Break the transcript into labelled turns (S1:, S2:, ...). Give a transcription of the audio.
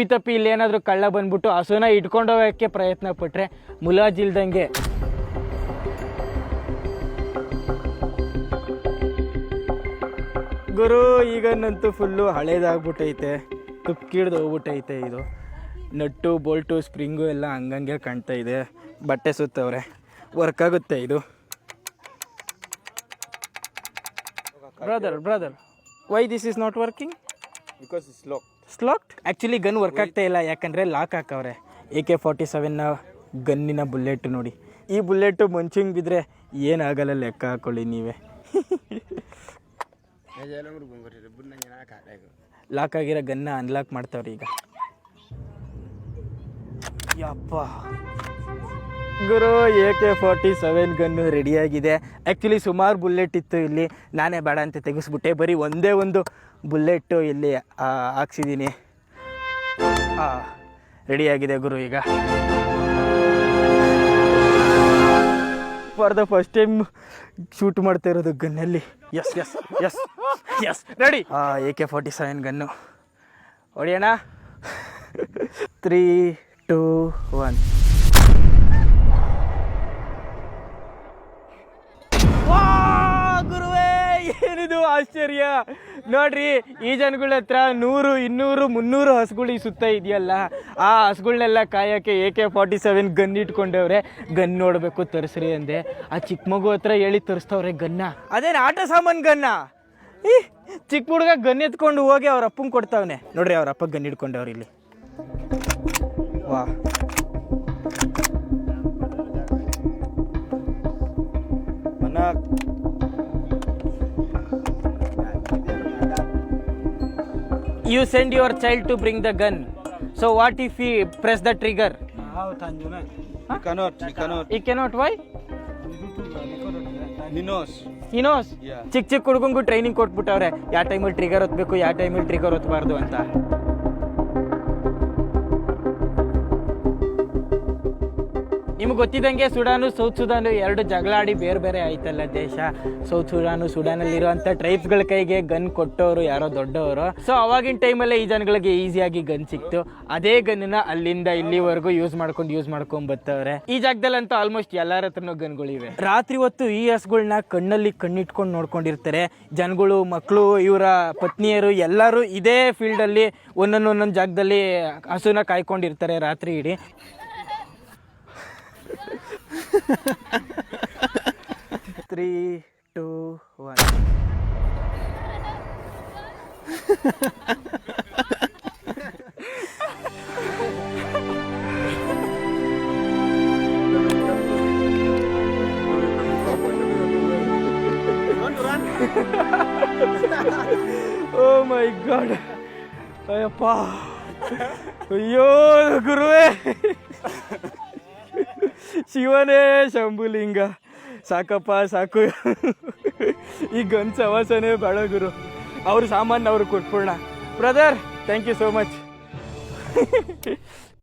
S1: ಅಪ್ಪಿತಪ್ಪಿ ಇಲ್ಲೇನಾದರೂ ಕಳ್ಳ ಬಂದ್ಬಿಟ್ಟು ಹಸುನ ಇಟ್ಕೊಂಡೋಗೋಕ್ಕೆ ಪ್ರಯತ್ನ ಪಟ್ಟರೆ ಮುಲಾಜಿಲ್ದಂಗೆ ಗುರು ಈಗನ್ನಂತೂ ಫುಲ್ಲು ಹಳೇದಾಗ್ಬಿಟ್ಟೈತೆ, ತುಕ್ಕಿಡ್ದು ಹೋಗ್ಬಿಟ್ಟೈತೆ. ಇದು ನಟ್ಟು ಬೋಲ್ಟು ಸ್ಪ್ರಿಂಗು ಎಲ್ಲ ಹಂಗಂಗೆ ಕಾಣ್ತಾ ಇದೆ. ಬಟ್ಟೆ ಸುತ್ತವ್ರೆ, ವರ್ಕ್ ಆಗುತ್ತೆ ಇದು. Brother why this is not working?
S2: Because it's locked.
S1: ಸ್ಲಾಕ್ಡ್. ಆ್ಯಕ್ಚುಲಿ ಗನ್ ವರ್ಕ್ ಆಗ್ತಾ ಇಲ್ಲ, ಯಾಕಂದರೆ ಲಾಕ್ ಹಾಕವ್ರೆ. AK-47ನ ಗನ್ನಿನ ಬುಲೆಟ್ ನೋಡಿ. ಈ ಬುಲೆಟು ಮಂಚಿಂಗ್ ಬಿದ್ದರೆ ಏನಾಗಲ್ಲ, ಲೆಕ್ಕ ಹಾಕೊಳ್ಳಿ ನೀವೇ. ಲಾಕ್ ಆಗಿರೋ ಗನ್ನ ಅನ್ಲಾಕ್ ಮಾಡ್ತಾವ್ರಿ ಈಗ. ಯಪ್ಪ ಗುರು, AK-47 ಗನ್ನು ರೆಡಿಯಾಗಿದೆ. ಆ್ಯಕ್ಚುಲಿ ಸುಮಾರು ಬುಲೆಟ್ ಇತ್ತು ಇಲ್ಲಿ, ನಾನೇ ಬೇಡ ಅಂತ ತೆಗೆಸ್ಬಿಟ್ಟೆ. ಬರೀ ಒಂದೇ ಒಂದು ಬುಲೆಟ್ಟು ಇಲ್ಲಿ ಹಾಕ್ಸಿದ್ದೀನಿ. ರೆಡಿಯಾಗಿದೆ ಗುರು ಈಗ. For the first time shoot ಮಾಡ್ತಾ ಇರೋದು ಗನ್ನಲ್ಲಿ. Yes yes yes yes ready. AK-47 gun ಹೊಡಿಯೋಣ. 3, 2, 1. ಗುರುವೇ, ಏನಿದು ಆಶ್ಚರ್ಯ ನೋಡ್ರಿ. ಈ ಜನಗಳ ಹತ್ರ 100, 200, 300 ಹಸುಗಳು ಈ ಸುತ್ತ ಇದೆಯಲ್ಲ, ಆ ಹಸುಗಳನ್ನೆಲ್ಲ ಕಾಯೋಕ್ಕೆ AK-47 ಗನ್ ಇಟ್ಕೊಂಡವ್ರೆ. ಗನ್ ನೋಡಬೇಕು ತರಿಸ್ರಿ ಅಂದೆ. ಆ ಚಿಕ್ಕ ಮಗು ಹತ್ರ ಹೇಳಿ ತರಿಸ್ತವ್ರೆ ಗನ್ನ. ಅದೇನು ಆಟ ಸಾಮಾನು ಗನ್ನ? ಈ ಚಿಕ್ಕ ಹುಡುಗ ಗನ್ ಎತ್ಕೊಂಡು ಹೋಗಿ ಅವ್ರ ಅಪ್ಪಂಗೆ ಕೊಡ್ತಾವನೆ ನೋಡ್ರಿ. ಅವ್ರ ಅಪ್ಪ ಗನ್ ಇಟ್ಕೊಂಡವ್ರು ಇಲ್ಲಿ. ವಾ, You send your child to bring the gun. So what if he press the trigger?
S2: He cannot.
S1: He cannot. Why?
S2: He knows.
S1: He knows.
S2: Yeah.
S1: ಚಿಕ್ಕ ಹುಡುಗಂಗೂ ಟ್ರೈನಿಂಗ್ ಕೊಟ್ಬಿಟ್ಟವ್ರೆ, ಯಾವ ಟೈಮಲ್ಲಿ ಟ್ರಿಗರ್ ಒತ್ತಬೇಕು, ಯಾವ ಟೈಮಲ್ಲಿ ಟ್ರಿಗರ್ ಒತ್ತಬಾರ್ದು ಅಂತ. ನಿಮ್ಗೆ ಗೊತ್ತಿದ್ದಂಗೆ ಸುಡಾನು ಸೌತ್ ಸುಡಾನು 2 ಜಗಳ ಆಡಿ ಬೇರೆ ಬೇರೆ ಆಯ್ತಲ್ಲ ದೇಶ. ಸೌತ್ ಸುಡಾನಲ್ಲಿರುವಂಥ ಟ್ರೈಬ್ಸ್ಗಳ ಕೈಗೆ ಗನ್ ಕೊಟ್ಟವರು ಯಾರೋ ದೊಡ್ಡವರು. ಸೊ ಅವಾಗಿನ ಟೈಮಲ್ಲೇ ಈ ಜನಗಳಿಗೆ ಈಸಿಯಾಗಿ ಗನ್ ಸಿಕ್ತು. ಅದೇ ಗನ್ನ ಅಲ್ಲಿಂದ ಇಲ್ಲಿವರೆಗೂ ಯೂಸ್ ಮಾಡ್ಕೊಂಡು ಬರ್ತಾವ್ರೆ. ಈ ಜಾಗದಲ್ಲಂತೂ ಆಲ್ಮೋಸ್ಟ್ ಎಲ್ಲರ ಹತ್ರನೂ ಗನ್ಗಳಿವೆ. ರಾತ್ರಿ ಹೊತ್ತು ಈ ಹಸುಗಳನ್ನ ಕಣ್ಣಲ್ಲಿ ಕಣ್ಣಿಟ್ಕೊಂಡು ನೋಡ್ಕೊಂಡಿರ್ತಾರೆ ಜನಗಳು, ಮಕ್ಕಳು, ಇವರ ಪತ್ನಿಯರು ಎಲ್ಲರೂ ಇದೇ ಫೀಲ್ಡಲ್ಲಿ ಒಂದೊಂದು ಜಾಗದಲ್ಲಿ ಹಸುನ ಕಾಯ್ಕೊಂಡಿರ್ತಾರೆ ರಾತ್ರಿ ಇಡೀ. Three, 2, 1. Oh my God! Ayyappa, ಅಯ್ಯೋ ಗುರುವೇ, ಶಿವನೇ ಶಂಭುಲಿಂಗ, ಸಾಕಪ್ಪ ಸಾಕು. ಈ ಗನ್ ಸವಾಸನೇ ಬೇಡ ಗುರು. ಅವ್ರ ಸಾಮಾನು ಅವ್ರಿಗೆ ಕೊಟ್ಬಿಡೋಣ. Brother, thank you so much.